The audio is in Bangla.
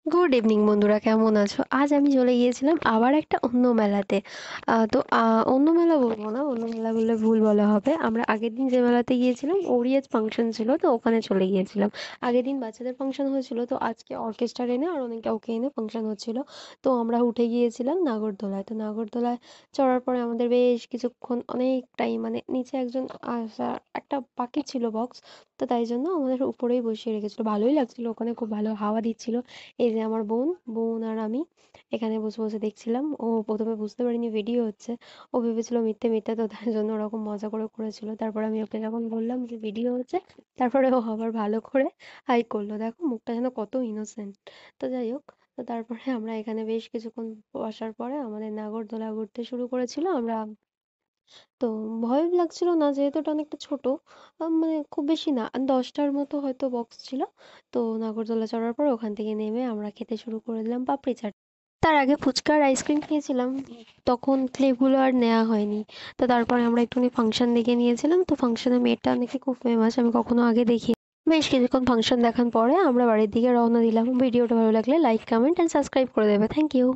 গুড ইভিনিং বন্ধুরা, কেমন আছো? আজ আমি চলে গিয়েছিলাম আবার একটা অন্য মেলাতে। অন্য মেলা বলবো না, অন্য মেলা বললে ভুল বলা হবে। আমরা আগের দিন যে মেলাতে গিয়েছিলাম ওরই আজ ফাংশন ছিল, তো ওখানে চলে গিয়েছিলাম। আগের দিন বাচ্চাদের ফাংশন হয়েছিল, তো আজকে অর্কেস্ট্রার এনে আর অনেকে ওকে এনে ফাংশন হচ্ছিল। তো আমরা উঠে গিয়েছিলাম নাগরদোলায়। তো নাগরদোলায় চড়ার পরে আমাদের বেশ কিছুক্ষণ, অনেক টাইম, মানে নিচে একজন একটা বাকি ছিল বক্স। তো তাই জন্য আমাদের উপরেই বসিয়ে রেখেছিল, ভালোই লাগছিল, ওখানে খুব ভালো হাওয়া দিচ্ছিল। এই যে আমার বোন বোন আর আমি এখানে বসে বসে দেখছিলাম। ও প্রথমে বুঝতে পারিনি ভিডিও হচ্ছে, ও ভেবেছিল মিথ্যে মিথ্যে, তো তার জন্য ওরকম মজা করে করেছিল। তারপর আমি ওকে যখন বললাম যে ভিডিও হচ্ছে, তারপরে ও আবার ভালো করে হাই করলো, দেখো মুখটা যেন কত ইনোসেন্ট। তো যাই হোক, তো তারপরে আমরা এখানে বেশ কিছুক্ষণ বসার পরে আমাদের নাগরদোলা ঘুরতে শুরু করেছিল। আমরা তো ভয় লাগছিল না, যেহেতু এটা অনেকটা ছোট, মানে খুব বেশি না, 10টার মতো হয়তো বক্স ছিল। তো নাগরদোলা চড়ার পর ওখান থেকে নেমে আমরা খেতে শুরু করে দিলাম পাপড়ি চাট। তার আগে ফুচকা আর আইসক্রিম খেয়েছিলাম, তখন ক্লিপগুলো আর নেওয়া হয়নি। তো তারপরে আমরা একটুখানি ফাংশন দেখে নিয়েছিলাম। তো ফাংশনের মেয়েটা নাকি খুব ফেমাস, আমি কখনো আগে দেখি। বেশ কিছুক্ষণ ফাংশন দেখার পরে আমরা বাড়ির দিকে রওনা দিলাম। ভিডিওটা ভালো লাগলে লাইক, কমেন্ট অ্যান্ড সাবস্ক্রাইব করে দেবে। Thank you.